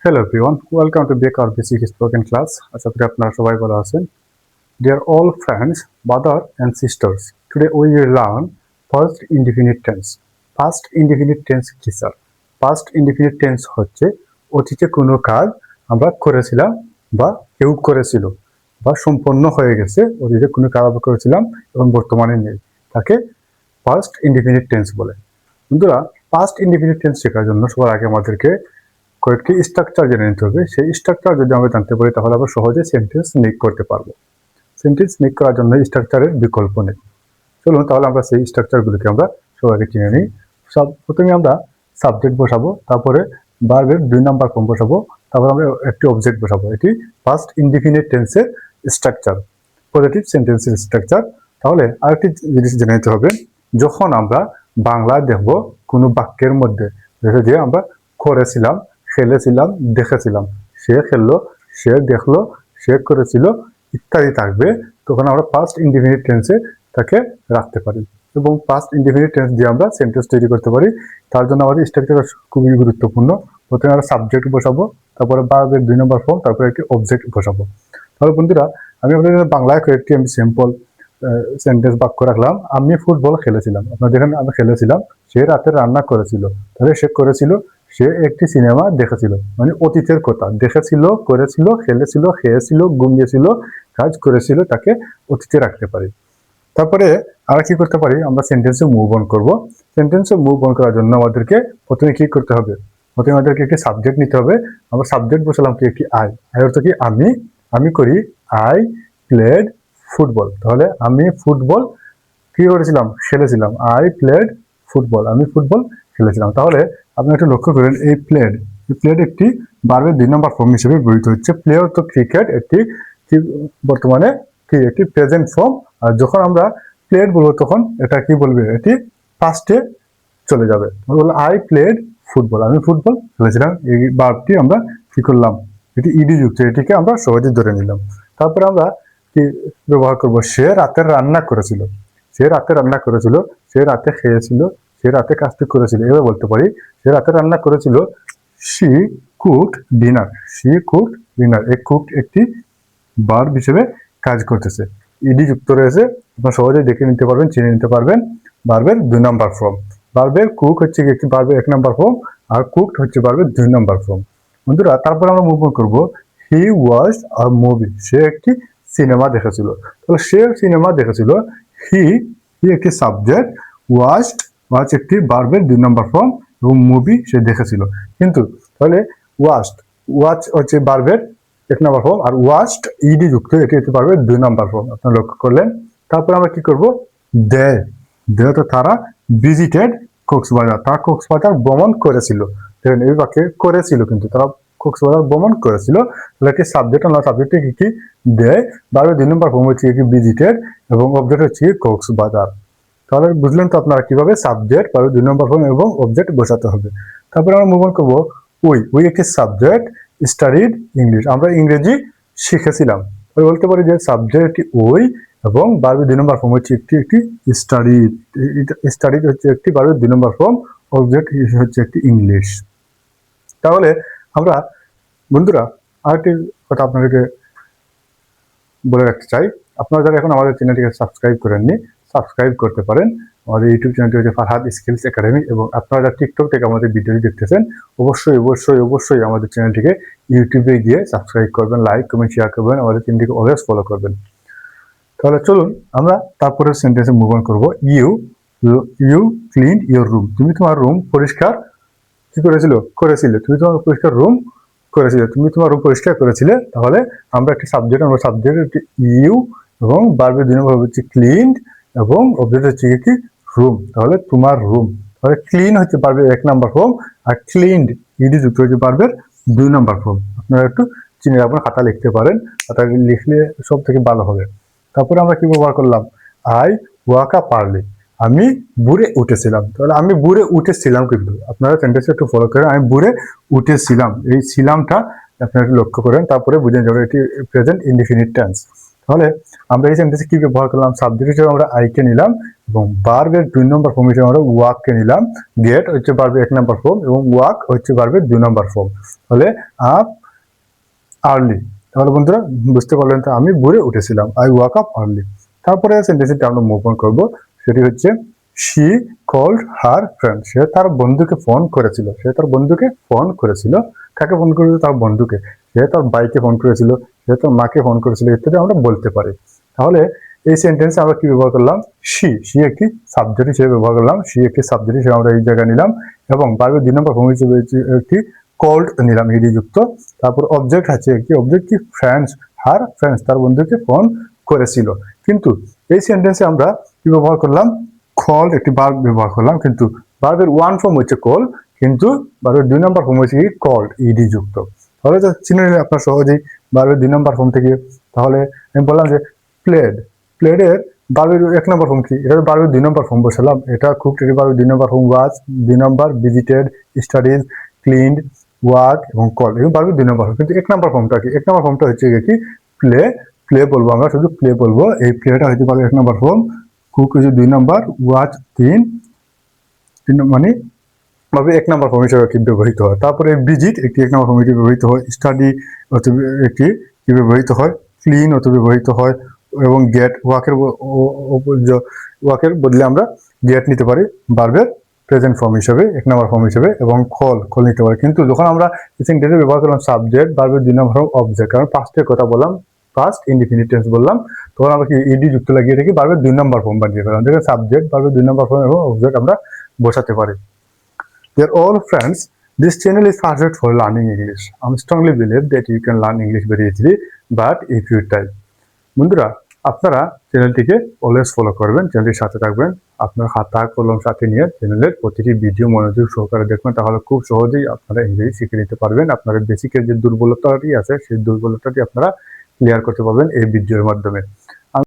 Hello everyone, welcome to Baker Basic Spoken Class. আশা করি আপনারা সবাই ভালো আছেন। Dear all friends, brother and sisters, today we will learn past indefinite tense. Past indefinite tense কি sir? Past indefinite tense হচ্ছে অতীতে কোনো কাজ আমরা করেছিলাম বা কেউ করেছিল বা সম্পন্ন হয়ে গেছে, অতীতে কোনো কাজ আমরা করেছিলাম এবং বর্তমানে নেই, তাকে past indefinite tense বলে। বন্ধুরা, past indefinite tense শেখার জন্য সবার আগে আমাদেরকে কয়েকটি স্ট্রাকচার জেনে নিতে হবে। সেই স্ট্রাকচার যদি আমরা জানতে পারি তাহলে আমরা সহজে সেন্টেন্স মেক করতে পারবো। সেন্টেন্স মেক করার জন্য স্ট্রাকচারের বিকল্প নেই। চলুন তাহলে আমরা সেই স্ট্রাকচারগুলোকে আমরা সবাইকে চিনে নিই। প্রথমে আমরা সাবজেক্ট বসাবো, তারপরে ভার্বের 2 নাম্বার ফর্ম বসাবো, তারপর আমরা একটি অবজেক্ট বসাবো। এটি পাস্ট ইনডিফিনিট টেন্সের স্ট্রাকচার, পজিটিভ সেন্টেন্সের স্ট্রাকচার। তাহলে আরেকটি জিনিস জেনে নিতে হবে, যখন আমরা বাংলায় দেখব কোনো বাক্যের মধ্যে যে আমরা করেছিলাম, খেলেছিলাম, দেখেছিলাম, সে খেললো, সে দেখলো, সে করেছিল ইত্যাদি থাকবে, তখন আমরা পাস্ট ইনডিফিনিট টেন্সে তাকে রাখতে পারি এবং পাস্ট ইনডিফিনিট টেন্স দিয়ে আমরা সেন্টেন্স তৈরি করতে পারি। তার জন্য আমাদের স্ট্রাকচার খুবই গুরুত্বপূর্ণ। প্রথমে আমরা সাবজেক্ট বসাবো, তারপরে ভার্বের 2 নম্বর ফর্ম, তারপরে একটি অবজেক্ট বসাবো। তাহলে বন্ধুরা, আমি আপনাদের বাংলায় কয়েকটি আমি সিম্পল সেন্টেন্স বাক্য রাখলাম। আমি ফুটবল খেলেছিলাম। আপনারা দেখেন, আমি খেলেছিলাম, সে রাতে রান্না করেছিল। তাহলে সে করেছিল, সে একটি সিনেমা দেখেছিল, মানে অতীতের কথা। দেখেছিল, করেছিল, খেলেছিল, খেয়েছিল, ঘুমিয়েছিল, কাজ করেছিল, তাকে অতীতে রাখতে পারি। তারপরে আমরা কি করতে পারি, আমরা সেন্টেন্সে মুভ অন করবো। সেন্টেন্সে মুভ অন করার জন্য আমাদেরকে প্রথমে কি করতে হবে, প্রথমে আমাদেরকে একটি সাবজেক্ট নিতে হবে। আমরা সাবজেক্ট বসালাম কি, একটি আই। আই অর্থ কি আমি, আমি করি, আই প্লেড ফুটবল। তাহলে আমি ফুটবল কি করেছিলাম, খেলেছিলাম। আই প্লেড ফুটবল, আমি ফুটবল খেলেছিলাম। তাহলে আপনি একটু লক্ষ্য করেন, এই প্লেড, এই প্লেড একটি ভার্বের 2 নম্বর ফর্ম হিসেবে ব্যবহৃত হচ্ছে। প্লে অর্থ ক্রিকেট, একটি বর্তমানে কি একটি প্রেজেন্ট ফর্ম। আর যখন আমরা প্লেড বলবো তখন এটা কি বলবে, এটি পাস্টে চলে যাবে। আই প্লেড ফুটবল, আমি ফুটবল খেলেছিলাম। এই ভার্বটি আমরা কি করলাম, এটি ইডি যুক্ত, এটিকে আমরা সহজে ধরে নিলাম। তারপরে আমরা কি ব্যবহার করব, সে রাতের রান্না করেছিল। সে রাতে রান্না করেছিল, সে রাতে খেয়েছিল, সে রাতে কাজটি করেছিল। এভাবে বলতে পারি, সে রাতে রান্না করেছিল। She cooked dinner, she cooked dinner. এই কুকড একটি ভার্ব হিসেবে কাজ করতেছে, ইডি যুক্ত রয়েছে। আপনারা সহজেই দেখে নিতে পারবেন, চিনে নিতে পারবেন। ভার্বের 2 নাম্বার ফর্ম। ভার্বের কুক হচ্ছে একটি ভার্বের 1 নাম্বার ফর্ম, আর কুকড হচ্ছে ভার্বের 2 নাম্বার ফর্ম। বন্ধুরা, তারপর আমরা মুভ করব, হি ওয়াচড আ মুভি। সে একটি সিনেমা দেখেছিল। তাহলে সে সিনেমা দেখেছিল, হি, হি একটি সাবজেক্ট, ওয়াচড, ওয়াচ একটি ভার্বের 2 নাম্বার ফর্ম, এবং মুভি সে দেখেছিল। কিন্তু তাহলে ওয়াচড, ওয়াচ হচ্ছে ভার্বের 1 নাম্বার ফর্ম, আর ওয়াচড ইডি যুক্ত, এটি হতে পারবে 2 নাম্বার ফর্ম। আপনারা লক্ষ্য করলেন। তারপর আমরা কি করব, দে, দে তো তারা ভিজিটেড কক্সবাজার, তারা কক্সবাজার ভ্রমণ করেছিল। দেখেন, এই বাক্যে করেছিল, কিন্তু তারা কক্সবাজার ভ্রমণ করেছিল। তাহলে একটি সাবজেক্ট, আমরা সাবজেক্টে কি কি দে, ভার্বের 2 নম্বর ফর্ম হচ্ছে কি ভিজিটেড, এবং অবজেক্ট হচ্ছে কক্সবাজার। তাহলে বুঝলেন তো আপনারা কিভাবে সাবজেক্ট, ভার্বের 2 নম্বর ফর্ম এবং অবজেক্ট বসাতে হবে। তারপরে আমরা মুভ অন করবো, উই, উই একটি সাবজেক্ট, স্টাডিড ইংলিশ, আমরা ইংরেজি শিখেছিলাম। আমি বলতে পারি যে সাবজেক্ট ওই, এবং ভার্বের 2 নম্বর ফর্ম হচ্ছে একটি স্টাডিড। স্টাডিড হচ্ছে একটি ভার্বের 2 নম্বর ফর্ম, অবজেক্ট হচ্ছে একটি ইংলিশ। তাহলে আমরা বন্ধুরা আরেকটি কথা আপনাদেরকে বলে রাখতে চাই, আপনারা যারা এখন আমাদের চ্যানেলটিকে সাবস্ক্রাইব করেননি, সাবস্ক্রাইব করতে পারেন। আমাদের ইউটিউব চ্যানেলটি হচ্ছে ফারহাদ স্কিলস একাডেমি, এবং আপনারা যারা টিকটক থেকে আমাদের ভিডিওটি দেখতেছেন, অবশ্যই অবশ্যই অবশ্যই আমাদের চ্যানেলটিকে ইউটিউবে গিয়ে সাবস্ক্রাইব করবেন, লাইক কমেন্ট শেয়ার করবেন, আমাদের চ্যানেলটিকে অলওয়েজ ফলো করবেন। তাহলে চলুন আমরা তারপরে সেন্টেন্সে মুভ অন করবো। You, you clean your room, তুমি তোমার রুম পরিষ্কার কি করেছিল, করেছিলে। তুমি তোমার পরিষ্কার রুম করেছিলে, তুমি তোমার রুম পরিষ্কার করেছিলে। তাহলে আমরা একটি সাবজেক্ট, আমরা সাবজেক্ট একটি ইউ, এবং ভার্বের 2 নম্বর হচ্ছে ক্লিনড, এবং অবজেক্ট হচ্ছে কি রুম। তাহলে তোমার রুম, তাহলে ক্লিন হচ্ছে ভার্বের 1 নম্বর ফর্ম, আর ক্লিনড ইডি যুক্ত হচ্ছে ভার্বের 2 নম্বর ফর্ম। আপনারা একটু চিনে রাখবেন, খাতা লিখতে পারেন, খাতা লিখলে সব থেকে ভালো হবে। তারপরে আমরা কি ব্যবহার করলাম, আই ওয়াক আপ আর্লি, আমি বুড়ে উঠেছিলাম। তাহলে আমি বুড়ে উঠেছিলাম, কিন্তু আপনারা সেন্টেন্সটা একটু ফলো করেন, আমি বুড়ে উঠেছিলাম, এই ছিলামটা আপনারা একটু লক্ষ্য করেন, তারপরে বুঝে যাবেন এটি প্রেজেন্ট ইনডিফিনিট টেন্স। তাহলে আমরা এই সেন্টেন্সে কি ব্যবহার করলাম, সাবজেক্ট হিসেবে আমরা আই কে নিলাম এবং ভার্বের 2 নম্বর ফর্ম হিসেবে আমরা ওয়াক কে নিলাম। গেট হচ্ছে ভার্বের 1 নম্বর ফর্ম এবং ওয়াক হচ্ছে ভার্বের 2 নম্বর ফর্ম। তাহলে আপ আর্লি, তাহলে বন্ধুরা বুঝতে পারলেন তো, আমি ভোরে উঠেছিলাম, আই ওয়াক আপ আর্লি। তারপরে সেন্টেন্সটা আমরা মুভ অন করবো, সেটি হচ্ছে শি কল্ড হার ফ্রেন্ড, সে তার বন্ধুকে ফোন করেছিল, সে তার বন্ধুকে ফোন করেছিল। কাকে ফোন করেছিল, তার বন্ধুকে। সে তার বাইকে ফোন করেছিল, সে তার মাকে ফোন করেছিল, ইত্যাদি আমরা বলতে পারি। তাহলে এই সেন্টেন্সে আমরা কি ব্যবহার করলাম, শি একটি সাবজেক্ট হিসেবে ব্যবহার করলাম, শি একটি সাবজেক্ট হিসেবে আমরা এই জায়গায় নিলাম এবং ভার্বের 2 নম্বর ফর্ম হিসেবে একটি কল্ড নিলাম ইডি যুক্ত। তারপর অবজেক্ট আছে একটি, অবজেক্ট কি, ফ্রেন্ডস, হার ফ্রেন্ডস, তার বন্ধুকে ফোন করেছিল। কিন্তু এই সেন্টেন্সে আমরা কি ব্যবহার করলাম, কল একটি ভার্ব ব্যবহার করলাম, কিন্তু ভার্বের 1 ফর্ম হচ্ছে কল, কিন্তু ভার্বের 2 নম্বর ফর্ম হচ্ছে কি, কল্ড ইডি যুক্ত। তাহলে তো চিনে নিলেন আপনার সহজেই ভার্বের 2 নম্বর ফর্ম থেকে। তাহলে আমি বললাম যে প্লেড, প্লেডের ভার্বের 1 নম্বর ফর্ম কি, এটা ভার্বের 2 নম্বর ফর্ম বসালাম, এটা খুব এটি ভার্বের 2 নম্বর ফর্ম, ওয়াচ 2 নম্বর, ভিজিটেড, স্টাডিজ, ক্লিনড, ওয়াক এবং কল, এবং ভার্বের 2 নম্বর ফর্ম। কিন্তু 1 নম্বর ফর্মটা কি, 1 নম্বর ফর্মটা হচ্ছে কি, প্লে, প্লে বলবো আমরা, শুধু প্লে বলবো। এই প্লেটা হচ্ছে ভার্বের 1 নম্বর ফর্ম, কুক হচ্ছে 2 নম্বর, ওয়াচ 3 মানে ভাবে 1 নম্বর ফর্ম হিসেবে ব্যবহৃত হয়। তারপরে ভিজিট একটি 1 নম্বর ফর্ম হিসেবে ব্যবহৃত হয়, স্টাডি একটি কি ব্যবহৃত হয়, ক্লিন অত ব্যবহৃত হয় এবং গেট, ওয়াকের বদলে আমরা গেট নিতে পারি ভার্বের প্রেজেন্ট ফর্ম হিসেবে 1 নম্বর ফর্ম হিসেবে, এবং কল নিতে পারি। কিন্তু যখন আমরা সেন্টেন্সে ব্যবহার করলাম সাবজেক্ট, ভার্বের 2 নম্বর ফর্ম, অবজেক্ট, কারণ পাস্টের কথা বললাম, পাস্ট ইনডিফিনিট টেন্স বললাম, তখন আমরা কি ইডি যুক্ত লাগিয়ে থাকি, ভার্বের 2 নম্বর ফর্ম বানিয়ে ফেলাম, দেখেন সাবজেক্ট, ভার্বের 2 নম্বর ফর্ম এবং অবজেক্ট আমরা বসাতে পারি। Dear all friends, this channel is perfect for learning English. I strongly believe that you can learn English very easily, but if you try. বন্ধুরা, আপনারা চ্যানেলটিকে অলওয়েজ ফলো করবেন, চ্যানেলটির সাথে থাকবেন, আপনার খাতা কলম সাথে নিয়ে চ্যানেলের প্রতিটি ভিডিও মনোযোগ সহকারে দেখবেন, তাহলে খুব সহজেই আপনারা ইংরেজি শিখে নিতে পারবেন। আপনাদের বেসিকের যে দুর্বলতাটি আছে, সেই দুর্বলতাটি আপনারা ক্লিয়ার করতে পারবেন এই ভিডিওর মাধ্যমে।